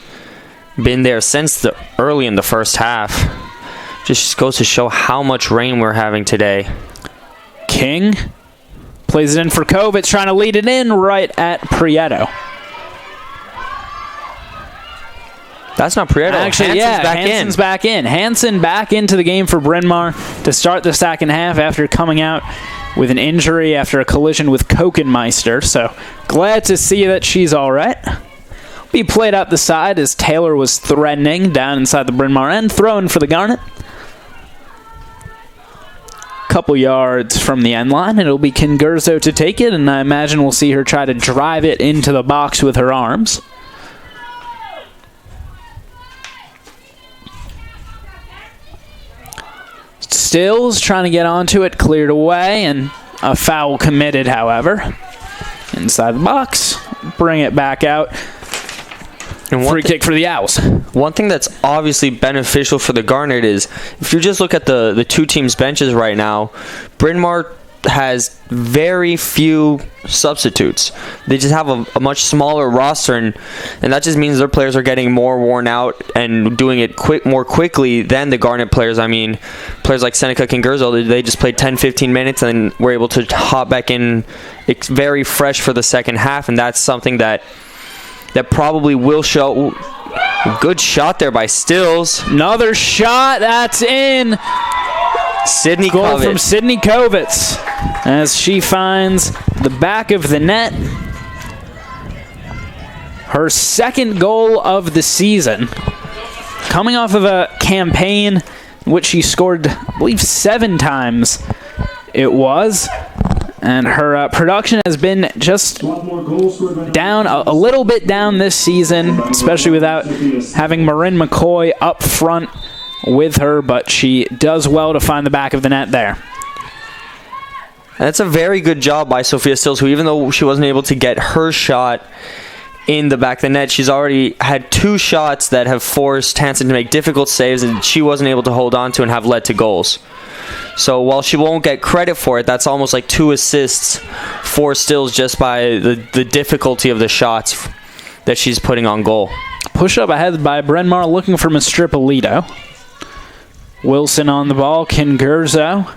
been there since early in the first half. Just goes to show how much rain we're having today. King plays it in for Kovitz, trying to lead it in right at Prieto. That's not Prieto. Actually, Hansen's back in. Hansen back into the game for Bryn Mawr to start the second half after coming out with an injury after a collision with Kokenmeister. So glad to see that she's all right. Be played up the side as Taylor was threatening down inside the Bryn Mawr end, throwing for the Garnet. Couple yards from the end line, and it'll be Kingurzo to take it, and I imagine we'll see her try to drive it into the box with her arms. Stills trying to get onto it, cleared away, and a foul committed, however. Inside the box, bring it back out. And free kick for the Owls. One thing that's obviously beneficial for the Garnet is, if you just look at the two teams' benches right now, Bryn Mawr has very few substitutes. They just have a much smaller roster, and that just means their players are getting more worn out and doing it more quickly than the Garnet players. I mean, players like Seneca Kingurzo, they just played 10-15 minutes and were able to hop back in. It's very fresh for the second half, and that's something that probably will show. Good shot there by Stills. Another shot, that's in. Sydney Goal Kovitz. from Sydney Kovitz as she finds the back of the net. Her second goal of the season. Coming off of a campaign in which she scored, I believe, 7 times it was. And her production has been just down, a little bit down this season, especially without having Marin McCoy up front with her, but she does well to find the back of the net there. And that's a very good job by Sophia Stills, who, even though she wasn't able to get her shot in the back of the net, she's already had 2 shots that have forced Hansen to make difficult saves, and she wasn't able to hold on to and have led to goals. So while she won't get credit for it, that's almost like 2 assists for Stills just by the difficulty of the shots that she's putting on goal. Push up ahead by Bryn Mawr looking for Mistripolito. Wilson on the ball. Kingurzo.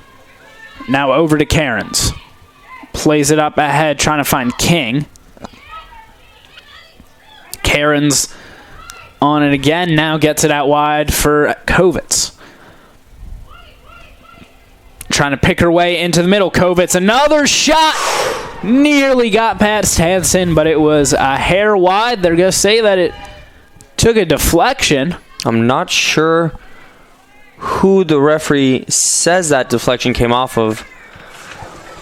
Now over to Cairns. Plays it up ahead, trying to find King. Cairns on it again. Now gets it out wide for Kovitz. Trying to pick her way into the middle. Kovitz, another shot. Nearly got past Hansen, but it was a hair wide. They're going to say that it took a deflection. I'm not sure who the referee says that deflection came off of,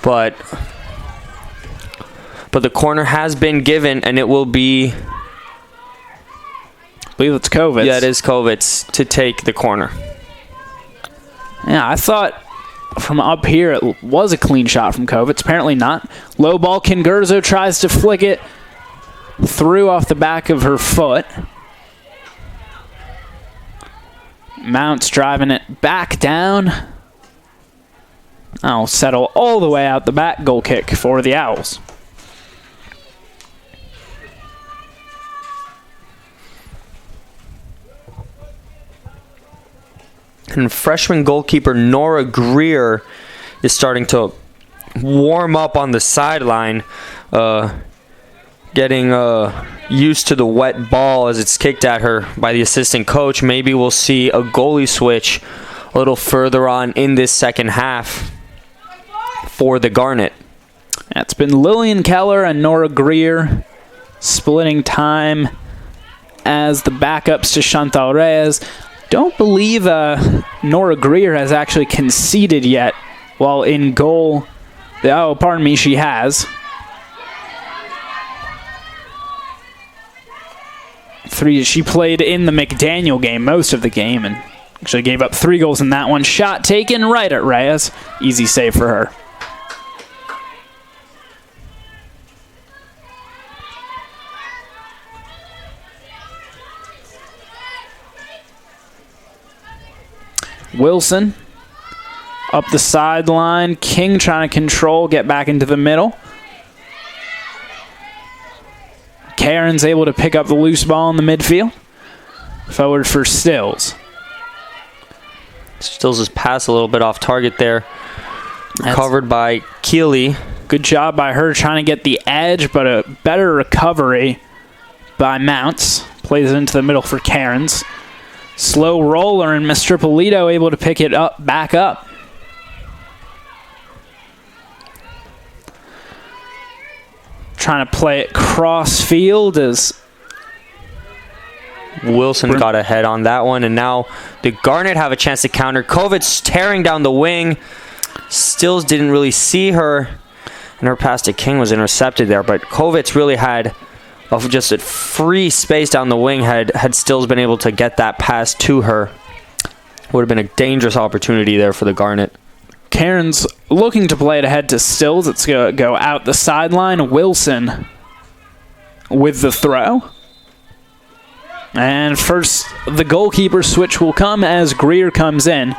but But the corner has been given, and it will be... I believe it's Kovitz. Yeah, it is Kovitz to take the corner. Yeah, I thought from up here it was a clean shot from Kovitz. Apparently not. Low ball, Kingurzo tries to flick it through off the back of her foot. Mounts driving it back down. I'll settle all the way out the back. Goal kick for the Owls. And freshman goalkeeper Nora Greer is starting to warm up on the sideline, getting used to the wet ball as it's kicked at her by the assistant coach. Maybe we'll see a goalie switch a little further on in this second half for the Garnet. It's been Lillian Keller and Nora Greer splitting time as the backups to Chantal Reyes. Don't believe Nora Greer has actually conceded yet while in goal. Oh, pardon me, she has. She played in the McDaniel game most of the game and actually gave up 3 goals in that one. Shot taken right at Reyes. Easy save for her. Wilson up the sideline. King trying to control, get back into the middle. Karen's able to pick up the loose ball in the midfield. Forward for Stills. Stills' pass a little bit off target there. Recovered by Keeley. Good job by her trying to get the edge, but a better recovery by Mounts. Plays it into the middle for Cairns. Slow roller, and Miss Tripolito able to pick it up, back up. Trying to play it cross field as Wilson got ahead on that one, and now the Garnet have a chance to counter. Kovitz tearing down the wing. Stills didn't really see her, and her pass to King was intercepted there, but Kovitz really had of just a free space down the wing. Had Stills been able to get that pass to her, would have been a dangerous opportunity there for the Garnet. Cairns looking to play it ahead to Stills. It's going to go out the sideline. Wilson with the throw. And first, the goalkeeper switch will come as Greer comes in.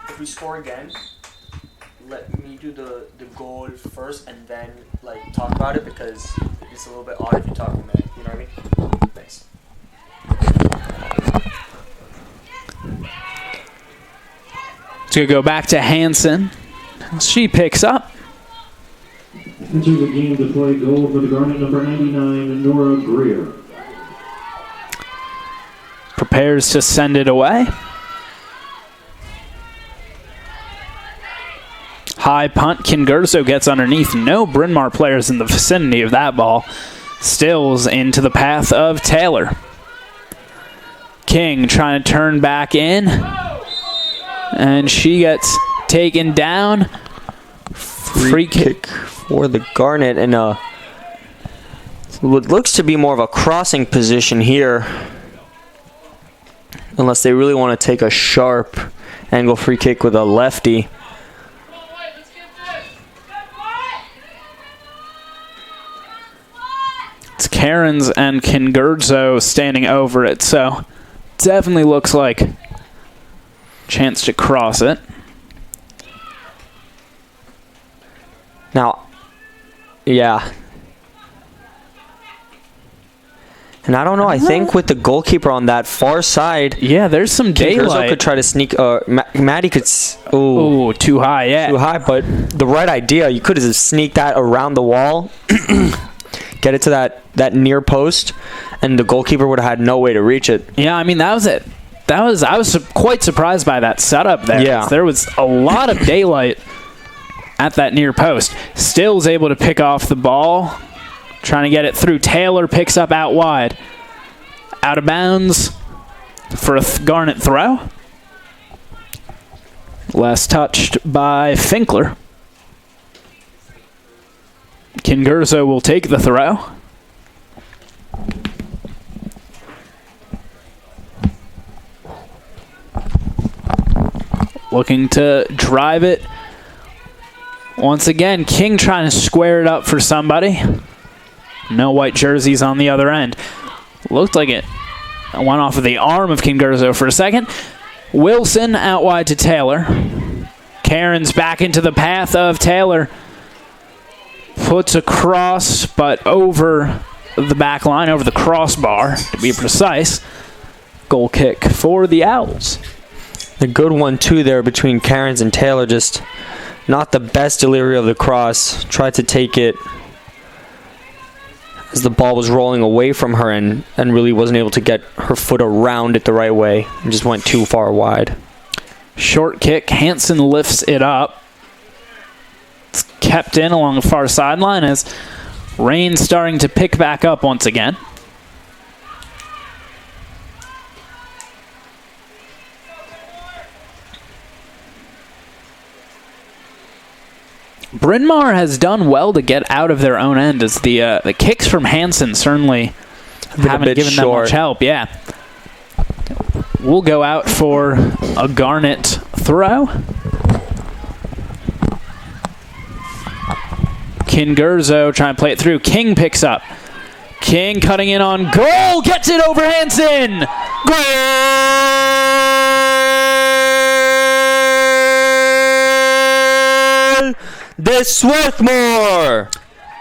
If we score again, let me do the goal first and then talk about it, because it's a little bit odd if you talk a minute. You know what I mean? Thanks. It's going to go back to Hansen. She picks up. Into the game to play goal for the Garnet, number 99, Nora Greer. Prepares to send it away. High punt. Kingurzo gets underneath. No Bryn Mawr players in the vicinity of that ball. Stills into the path of Taylor. King trying to turn back in. And she gets taken down. Free kick for the Garnet, and what looks to be more of a crossing position here, unless they really want to take a sharp angle free kick with a lefty. It's Cairns and Kingurzo standing over it, so definitely looks like a chance to cross it. Now, yeah. And I don't know. I think with the goalkeeper on that far side, yeah, there's some daylight. could try to sneak. Maddie could. Ooh, too high. Yeah, too high. But the right idea, you could have sneaked that around the wall, get it to that near post, and the goalkeeper would have had no way to reach it. Yeah, I mean that was it. I was quite surprised by that setup there. Yeah, there was a lot of daylight at that near post. Stills able to pick off the ball. Trying to get it through. Taylor picks up out wide. Out of bounds for a Garnet throw. Last touched by Finkler. Kingurzo will take the throw. Looking to drive it. Once again, King trying to square it up for somebody. No white jerseys on the other end. Looked like it went off of the arm of Kingurzo for a second. Wilson out wide to Taylor. Karen's back into the path of Taylor. Puts across, but over the back line, over the crossbar, to be precise. Goal kick for the Owls. A good 1-2 there between Cairns and Taylor. Just not the best delivery of the cross. Tried to take it as the ball was rolling away from her and really wasn't able to get her foot around it the right way and just went too far wide. Short kick. Hansen lifts it up. It's kept in along the far sideline as rain's starting to pick back up once again. Bryn Mawr has done well to get out of their own end as the kicks from Hansen certainly haven't given them much help. Yeah. We'll go out for a Garnet throw. Kingurzo trying to play it through. King picks up. King cutting in on goal. Gets it over Hansen. Goal! The Swarthmore!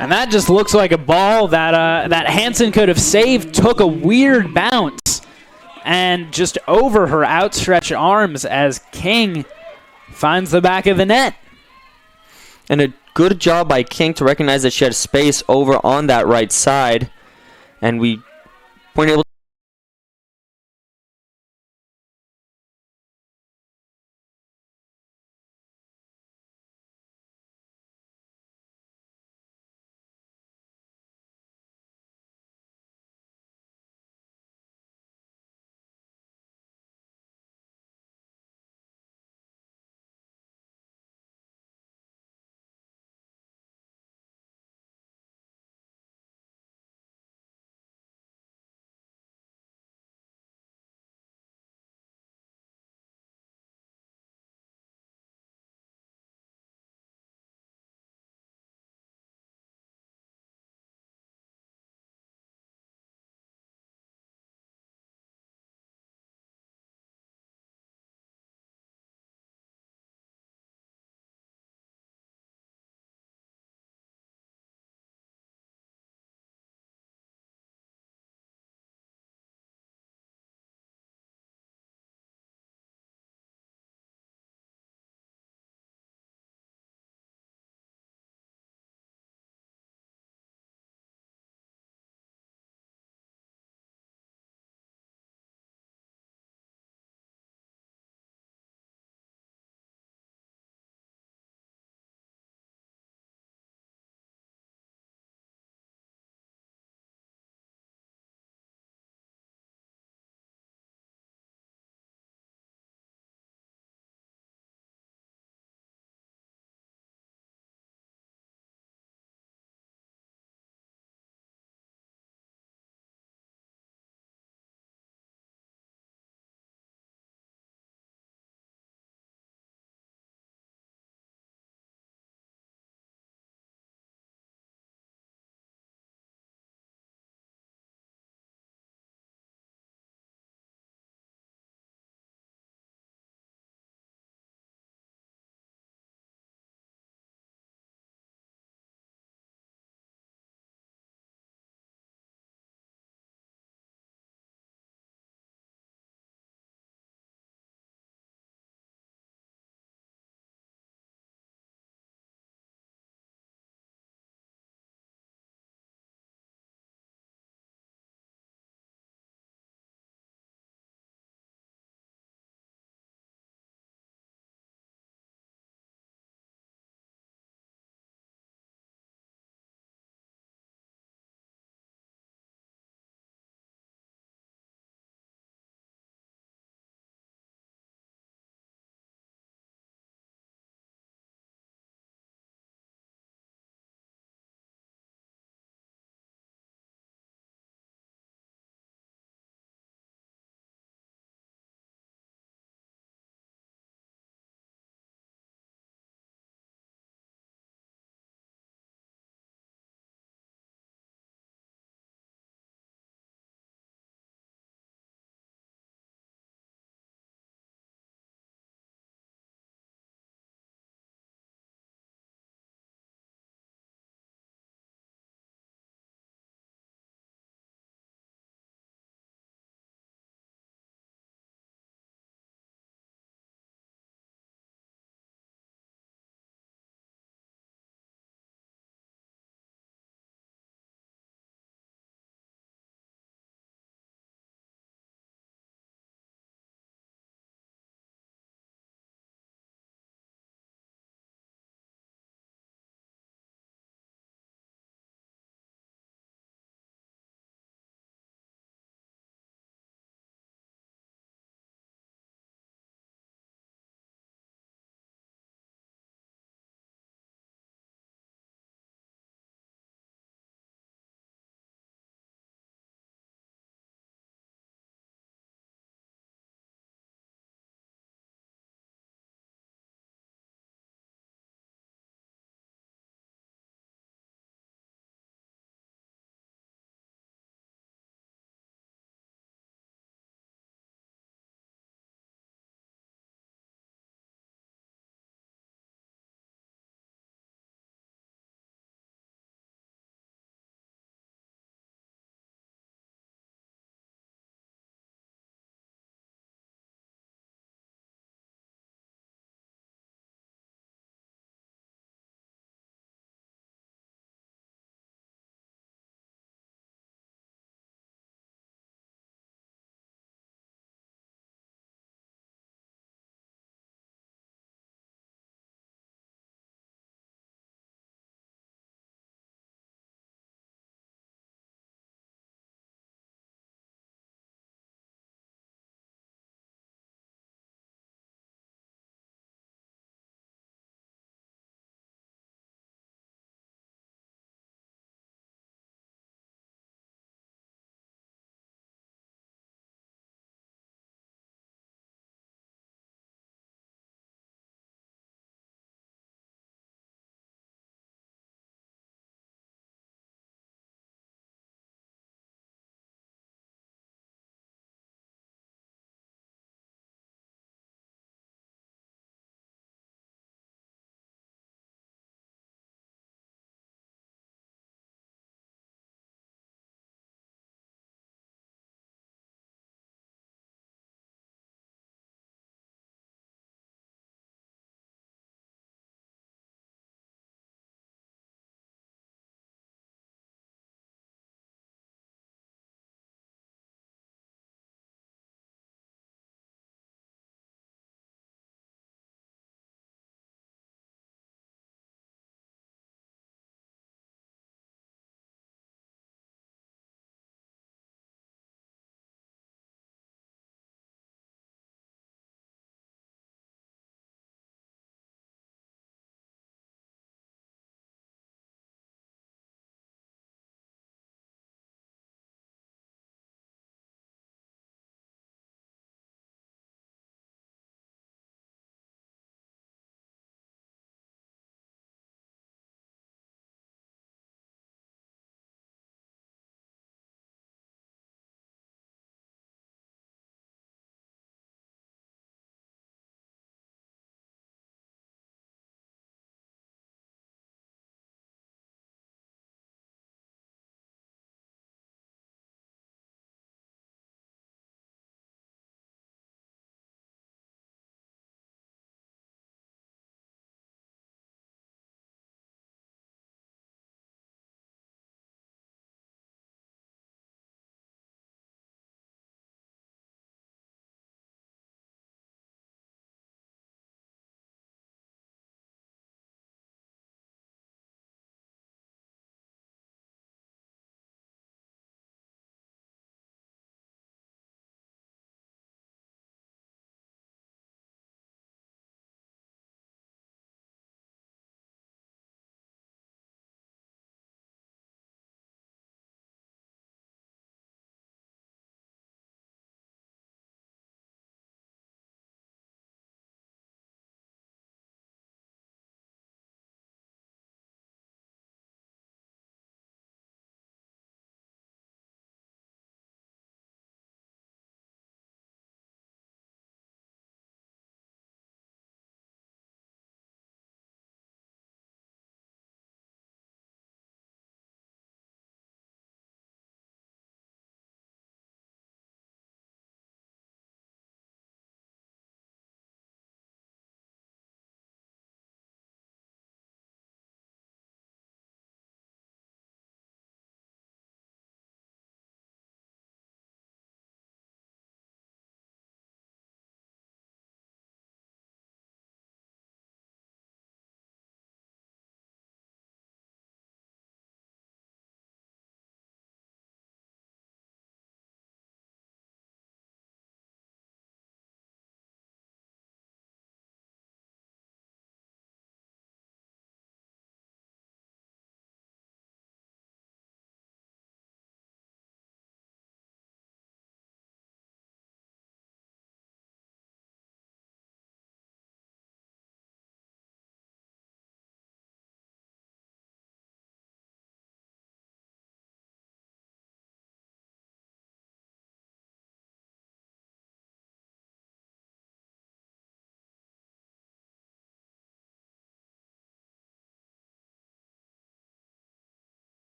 And that just looks like a ball that Hansen could have saved. Took a weird bounce and just over her outstretched arms as King finds the back of the net. And a good job by King to recognize that she had space over on that right side. And we weren't able